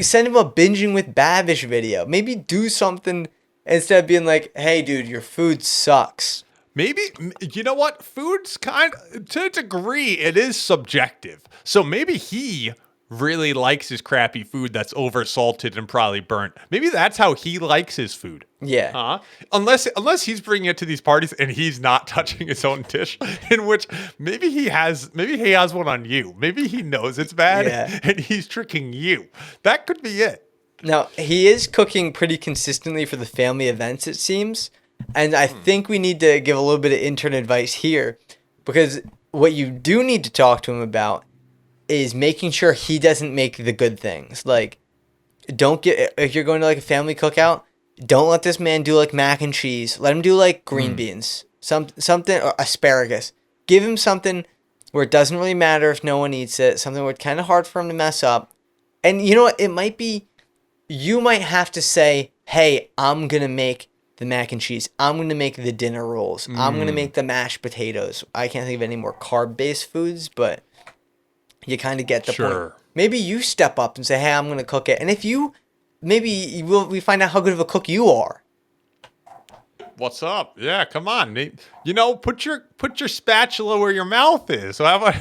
[SPEAKER 1] Send him a binging with Babish video. Maybe do something instead of being like, hey, dude, your food sucks.
[SPEAKER 2] Maybe, you know what? Food's kind of, to a degree, it is subjective. So maybe he really likes his crappy food that's over-salted and probably burnt. Has that's how he likes his food.
[SPEAKER 1] Yeah.
[SPEAKER 2] Unless he's bringing it to these parties and he's not touching his own dish, in which maybe he has one on you. Maybe he knows it's bad and he's tricking you. That could be it.
[SPEAKER 1] Now, he is cooking pretty consistently for the family events, it seems. And I think we need to give a little bit of intern advice here, because what you do need to talk to him about is making sure he doesn't make the good things. Like, if you're going to like a family cookout, don't let this man do like mac and cheese. Let him do like green beans, something, or asparagus. Give him something where it doesn't really matter if no one eats it, something where it's kind of hard for him to mess up. And you know what? It might be, you might have to say, hey, I'm going to make the mac and cheese. I'm going to make the dinner rolls. I'm going to make the mashed potatoes. I can't think of any more carb-based foods, but you kind of get the point. Maybe you step up and say, hey, I'm going to cook it. And if we find out how good of a cook you are.
[SPEAKER 2] What's up? Yeah, come on. You know, put your spatula where your mouth is. So how about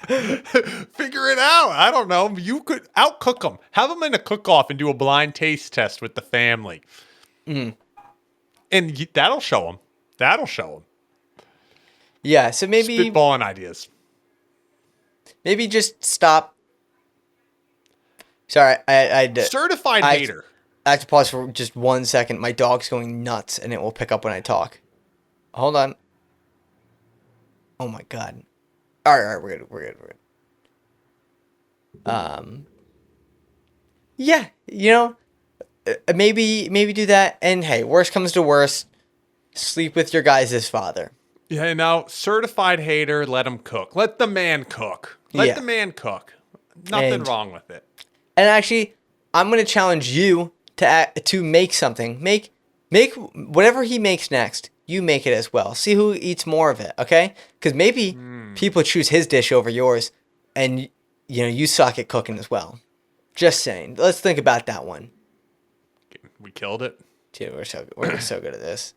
[SPEAKER 2] figure it out? I don't know. You could outcook them. Have them in a cook-off and do a blind taste test with the family. And that'll show them.
[SPEAKER 1] Yeah, so maybe
[SPEAKER 2] spitballing ideas.
[SPEAKER 1] Maybe just stop. Sorry,
[SPEAKER 2] certified hater.
[SPEAKER 1] I have to pause for just 1 second. My dog's going nuts, and it will pick up when I talk. Hold on. Oh my god. All right, we're good. Yeah, you know, maybe do that. And hey, worst comes to worst, sleep with your guys' father.
[SPEAKER 2] Yeah, now certified hater, let him cook. Let the man cook. Let the man cook. Nothing wrong with it.
[SPEAKER 1] And actually, I'm gonna challenge you to make something. Make whatever he makes next. You make it as well. See who eats more of it, okay? Because maybe people choose his dish over yours, and you know you suck at cooking as well. Just saying. Let's think about that one.
[SPEAKER 2] We killed it.
[SPEAKER 1] Dude, we're so good at this.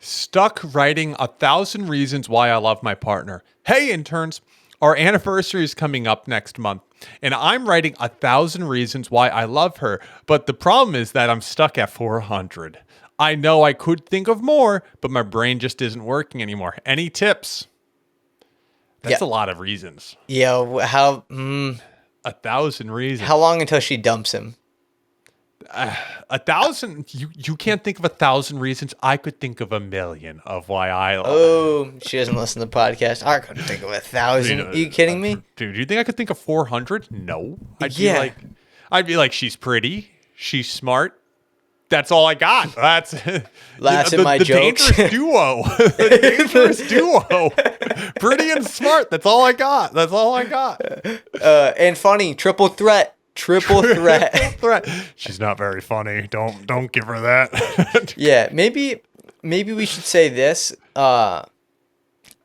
[SPEAKER 2] Stuck writing 1,000 reasons why I love my partner. Hey, interns. Our anniversary is coming up next month, and I'm writing 1,000 reasons why I love her, but the problem is that I'm stuck at 400. I know I could think of more, but my brain just isn't working anymore. Any tips? That's a lot of reasons.
[SPEAKER 1] Yeah, how...
[SPEAKER 2] 1,000 reasons.
[SPEAKER 1] How long until she dumps him?
[SPEAKER 2] 1,000? You can't think of 1,000 reasons. I could think of 1,000,000 of why I love her.
[SPEAKER 1] Oh, she doesn't listen to the podcast. I couldn't think of 1,000. Are you kidding me?
[SPEAKER 2] Dude, you think I could think of 400? No. I'd be like, she's pretty. She's smart. That's all I got. That's
[SPEAKER 1] laughs at my jokes.
[SPEAKER 2] Dangerous duo. The dangerous duo. Pretty and smart. That's all I got.
[SPEAKER 1] And funny. Triple threat. Triple threat.
[SPEAKER 2] She's not very funny. Don't give her that.
[SPEAKER 1] Yeah, maybe we should say this. I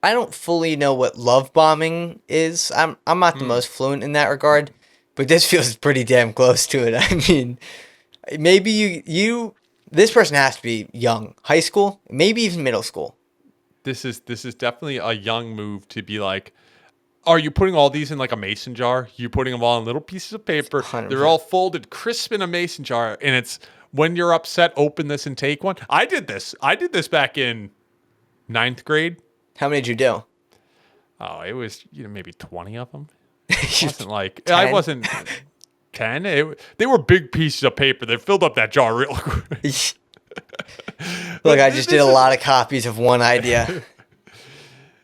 [SPEAKER 1] don't fully know what love bombing is. I'm not the most fluent in that regard, but this feels pretty damn close to it. I mean, maybe this person has to be young, high school, maybe even middle school.
[SPEAKER 2] This is definitely a young move to be like, are you putting all these in like a mason jar? You putting them all in little pieces of paper. 100%. They're all folded crisp in a mason jar, and it's when you're upset, open this and take one. I did this back in 9th grade.
[SPEAKER 1] How many did you do?
[SPEAKER 2] Oh, it was maybe 20 of them. It wasn't like 10? I wasn't 10. They were big pieces of paper. They filled up that jar real quick.
[SPEAKER 1] Look, I just did a lot of copies of one idea.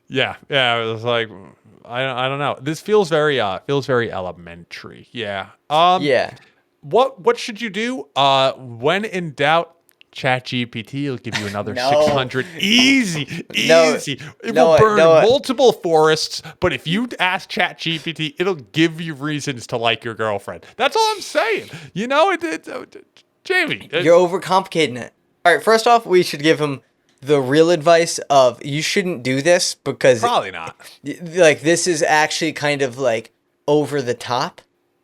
[SPEAKER 2] Yeah. It was like, I don't know. This feels very elementary. Yeah.
[SPEAKER 1] Yeah.
[SPEAKER 2] What should you do? When in doubt, ChatGPT will give you another
[SPEAKER 1] No.
[SPEAKER 2] 600. Easy.
[SPEAKER 1] No.
[SPEAKER 2] It will burn multiple forests, but if you ask ChatGPT, it'll give you reasons to like your girlfriend. That's all I'm saying. You know, Jamie.
[SPEAKER 1] You're overcomplicating it. All right, first off, we should give him the real advice of you shouldn't do this because
[SPEAKER 2] probably not.
[SPEAKER 1] Like this is actually kind of like over the top,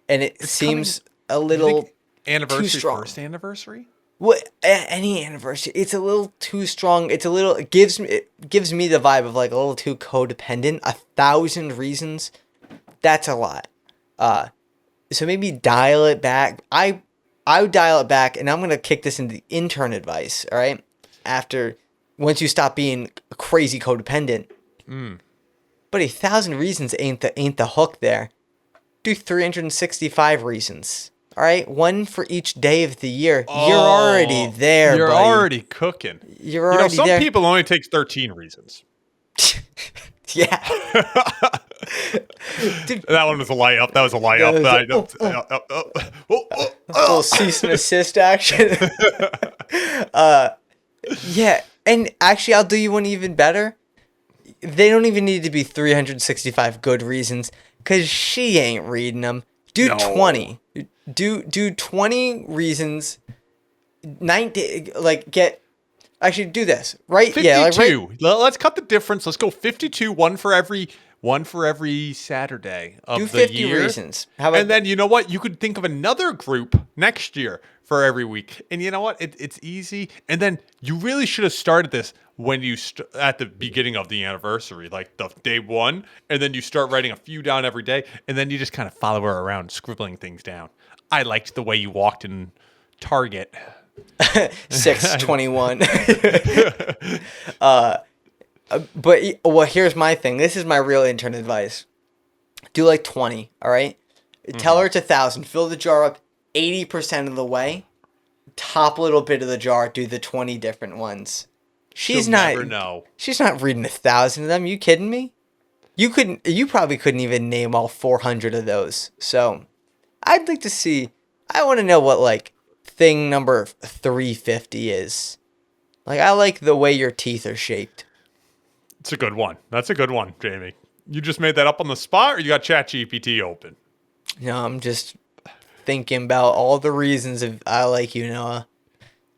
[SPEAKER 1] and it's seems a little
[SPEAKER 2] anniversary,
[SPEAKER 1] too strong.
[SPEAKER 2] First anniversary.
[SPEAKER 1] What any anniversary? It's a little too strong. It's a little. It gives me the vibe of like a little too codependent. 1,000 reasons. That's a lot. So maybe dial it back. I would dial it back, and I'm gonna kick this into the intern advice. All right, once you stop being crazy codependent. But 1,000 reasons ain't the hook there. Do 365 reasons. All right, one for each day of the year. You're already there,
[SPEAKER 2] You're
[SPEAKER 1] buddy.
[SPEAKER 2] already cooking.
[SPEAKER 1] You're already
[SPEAKER 2] some
[SPEAKER 1] there.
[SPEAKER 2] people only take 13 reasons.
[SPEAKER 1] Yeah.
[SPEAKER 2] Dude, that one was a layup. That was a layup.
[SPEAKER 1] A little cease and assist action. Yeah, and actually, I'll do you one even better. They don't even need to be 365 good reasons, because she ain't reading them. Do 20. Do 20 reasons. 90, actually do this, right?
[SPEAKER 2] 52.
[SPEAKER 1] Yeah, right.
[SPEAKER 2] Let's cut the difference. Let's go 52, one for every Saturday of the year.
[SPEAKER 1] Do 50 reasons. How about
[SPEAKER 2] and then you know what? You could think of another group next year for every week. And you know what? It's easy. And then you really should have started this when you at the beginning of the anniversary, like the day one, and then you start writing a few down every day, and then you just kind of follow her around, scribbling things down. I liked the way you walked in Target.
[SPEAKER 1] 621. But here's my thing. This is my real intern advice. Do like 20, all right? Tell her it's 1,000. Fill the jar up 80% of the way. Top little bit of the jar, do the 20 different ones. She's
[SPEAKER 2] never know.
[SPEAKER 1] She's not reading 1,000 of them. You kidding me? You probably couldn't even name all 400 of those. So, I'd like to see. I want to know what like thing number 350 is. Like, I like the way your teeth are shaped.
[SPEAKER 2] It's a good one. That's a good one, Jamie. You just made that up on the spot, or you got ChatGPT open?
[SPEAKER 1] No, I'm just thinking about all the reasons of I like you, Noah.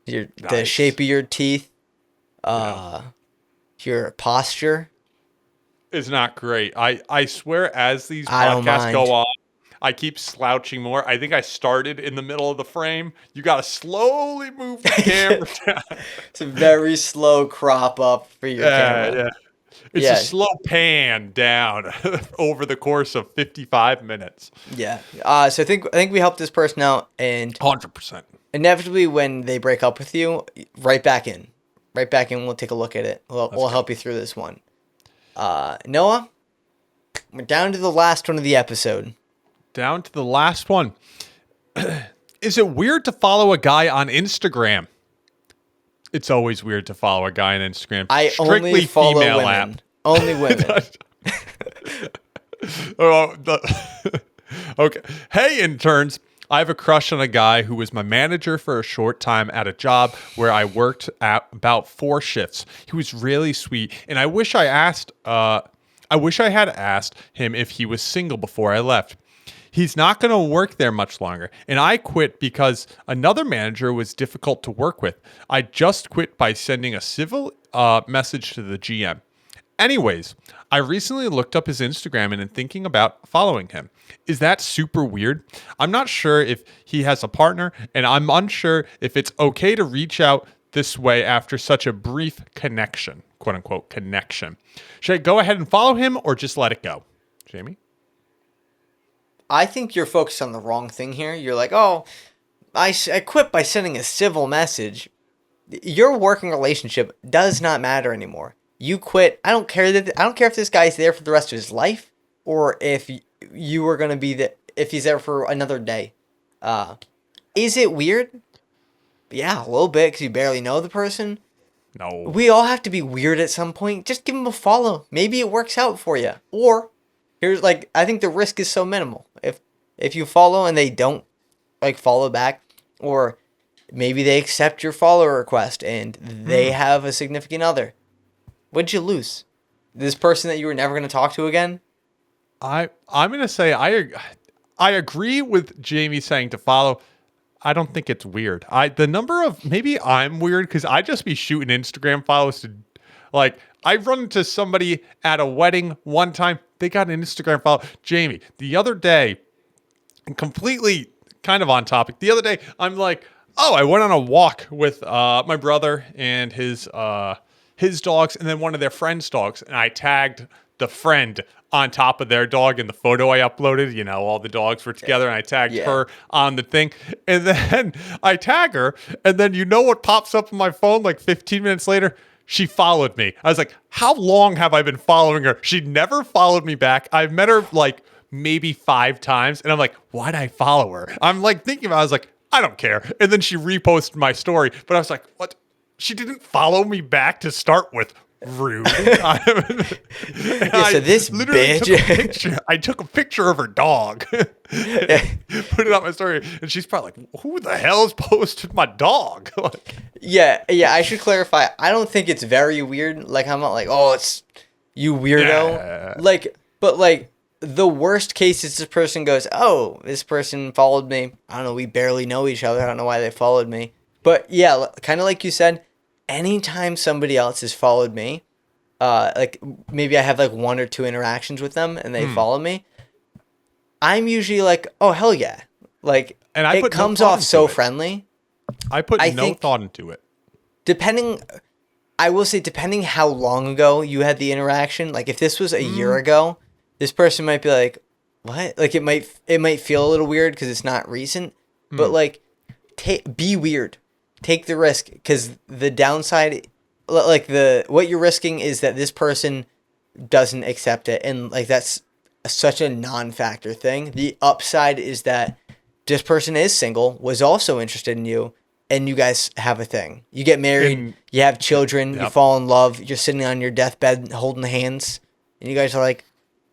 [SPEAKER 1] The shape of your teeth. Your posture
[SPEAKER 2] is not great. I swear, as these podcasts go on, I keep slouching more. I think I started in the middle of the frame. You got to slowly move the camera down.
[SPEAKER 1] It's a very slow crop up for your camera.
[SPEAKER 2] Yeah. It's a slow pan down over the course of 55 minutes.
[SPEAKER 1] Yeah. So I think we helped this person out, and
[SPEAKER 2] 100%.
[SPEAKER 1] Inevitably, when they break up with you, right back in. We'll take a look at it. We'll help you through this one. Noah, we're down to the last one of the episode.
[SPEAKER 2] Down to the last one. Is it weird to follow a guy on Instagram? It's always weird to follow a guy on Instagram.
[SPEAKER 1] I
[SPEAKER 2] Strictly
[SPEAKER 1] only follow
[SPEAKER 2] female
[SPEAKER 1] women.
[SPEAKER 2] app.
[SPEAKER 1] Only women.
[SPEAKER 2] Okay. Hey, interns. I have a crush on a guy who was my manager for a short time at a job where I worked at about 4 shifts. He was really sweet, and I wish I had asked him if he was single before I left. He's not going to work there much longer, and I quit because another manager was difficult to work with. I just quit by sending a civil message to the GM. Anyways, I recently looked up his Instagram and am thinking about following him. Is that super weird? I'm not sure if he has a partner, and I'm unsure if it's okay to reach out this way after such a brief connection, quote unquote connection. Should I go ahead and follow him or just let it go? Jamie?
[SPEAKER 1] I think you're focused on the wrong thing here. You're like, oh, I quit by sending a civil message. Your working relationship does not matter anymore. You quit. I don't care if this guy's there for the rest of his life, or if you were gonna be if he's there for another day. Is it weird? Yeah, a little bit because you barely know the person.
[SPEAKER 2] No.
[SPEAKER 1] We all have to be weird at some point. Just give them a follow. Maybe it works out for you. Or here's like, I think the risk is so minimal. If you follow and they don't like follow back, or maybe they accept your follow request and they have a significant other, what'd you lose? This person that you were never going to talk to again?
[SPEAKER 2] I'm going to say I agree with Jamie saying to follow. I don't think it's weird. Maybe I'm weird because I just be shooting Instagram follows to, like, I run into somebody at a wedding one time. They got an Instagram follow. Jamie, the other day, completely kind of on topic. The other day, I'm like, oh, I went on a walk with my brother and his dogs, and then one of their friends' dogs, and I tagged the friend on top of their dog in the photo I uploaded. You know, all the dogs were together, and I tagged her on the thing. And then I tag her, and then you know what pops up on my phone like 15 minutes later? She followed me. I was like, how long have I been following her? She never followed me back. I've met her like maybe 5 times, and I'm like, why'd I follow her? I'm like thinking about it, I was like, I don't care. And then she reposted my story, but I was like, what? She didn't follow me back to start with. Rude.
[SPEAKER 1] So this bitch.
[SPEAKER 2] I took a picture of her dog, put it on my story, and she's probably like, "Who the hell's posted my dog?"
[SPEAKER 1] Yeah. I should clarify. I don't think it's very weird. Like I'm not like, oh, it's you weirdo.
[SPEAKER 2] Yeah.
[SPEAKER 1] Like, but like the worst case is this person goes, oh, this person followed me. I don't know. We barely know each other. I don't know why they followed me. But yeah, kind of like you said. Anytime somebody else has followed me, like maybe I have like 1 or 2 interactions with them and they follow me, I'm usually like, oh, hell yeah. Like, and it comes off so friendly.
[SPEAKER 2] I put no thought into it.
[SPEAKER 1] I will say, depending how long ago you had the interaction, like if this was a year ago, this person might be like, what? Like it might feel a little weird because it's not recent, but like, be weird. Take the risk, because the downside, like what you're risking is that this person doesn't accept it, and like that's such a non-factor thing. The upside is that this person is single, was also interested in you, and you guys have a thing. You get married, you have children, you fall in love, you're sitting on your deathbed holding hands, and you guys are like,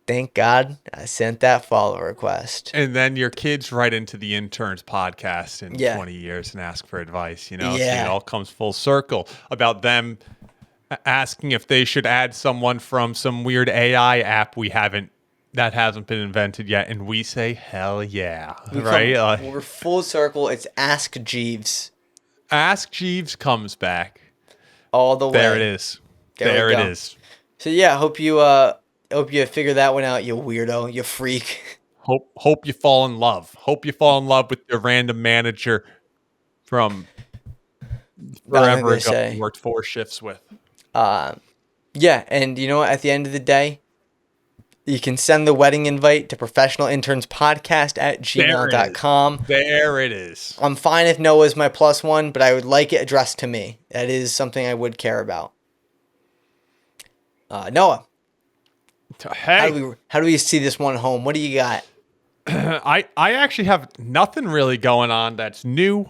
[SPEAKER 1] thank God I sent that follow request.
[SPEAKER 2] And then your kids write into the Interns podcast in 20 years and ask for advice, you know? So it all comes full circle about them asking if they should add someone from some weird AI app that hasn't been invented yet. And we say, hell yeah.
[SPEAKER 1] We're full circle. It's Ask Jeeves.
[SPEAKER 2] Ask Jeeves comes back.
[SPEAKER 1] All the way.
[SPEAKER 2] There it is. There it is.
[SPEAKER 1] So yeah, hope you figure that one out, you weirdo, you freak.
[SPEAKER 2] Hope you fall in love. Hope you fall in love with your random manager from forever ago you worked 4 shifts with.
[SPEAKER 1] Yeah, and you know what? At the end of the day, you can send the wedding invite to ProfessionalInternsPodcast@gmail.com.
[SPEAKER 2] There it is.
[SPEAKER 1] I'm fine if Noah's my +1, but I would like it addressed to me. That is something I would care about. Noah.
[SPEAKER 2] Hey.
[SPEAKER 1] How do we see this one home? What do you got?
[SPEAKER 2] I actually have nothing really going on that's new.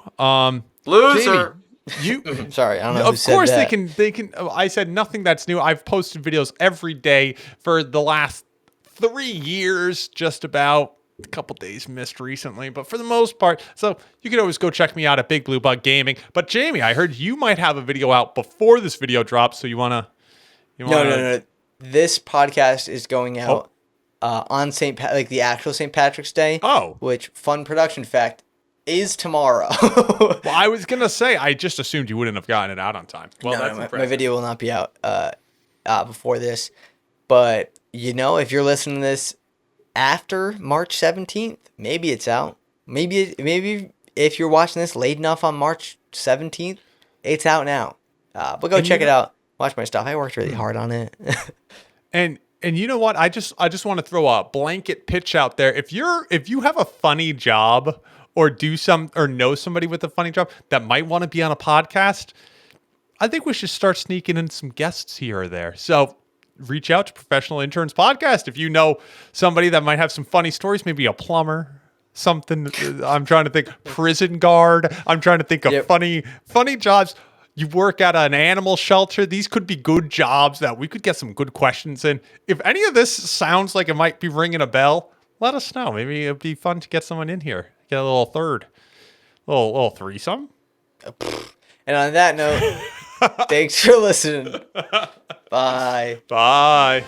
[SPEAKER 1] Loser.
[SPEAKER 2] Jamie,
[SPEAKER 1] sorry, I don't know who said that.
[SPEAKER 2] Of course they can. I said nothing that's new. I've posted videos every day for the last 3 years, just about. A couple days missed recently, but for the most part. So you can always go check me out at Big Blue Bug Gaming. But Jamie, I heard you might have a video out before this video drops, so you wanna?
[SPEAKER 1] No. This podcast is going out on the actual St. Patrick's Day.
[SPEAKER 2] Oh,
[SPEAKER 1] which fun production fact is tomorrow.
[SPEAKER 2] Well, I was gonna say I just assumed you wouldn't have gotten it out on time. Well,
[SPEAKER 1] no, my video will not be out before this. But if you're listening to this after March 17th, maybe it's out. Maybe if you're watching this late enough on March 17th, it's out now. But go check it out. Watch my stuff. I worked really hard on it.
[SPEAKER 2] And you know what? I just want to throw a blanket pitch out there. If you have a funny job or know somebody with a funny job that might want to be on a podcast, I think we should start sneaking in some guests here or there. So reach out to Professional Interns Podcast if you know somebody that might have some funny stories, maybe a plumber, something. I'm trying to think prison guard. I'm trying to think of funny jobs. You work at an animal shelter. These could be good jobs that we could get some good questions in. If any of this sounds like it might be ringing a bell, let us know. Maybe it'd be fun to get someone in here. Get a little threesome.
[SPEAKER 1] And on that note, thanks for listening. Bye.
[SPEAKER 2] Bye.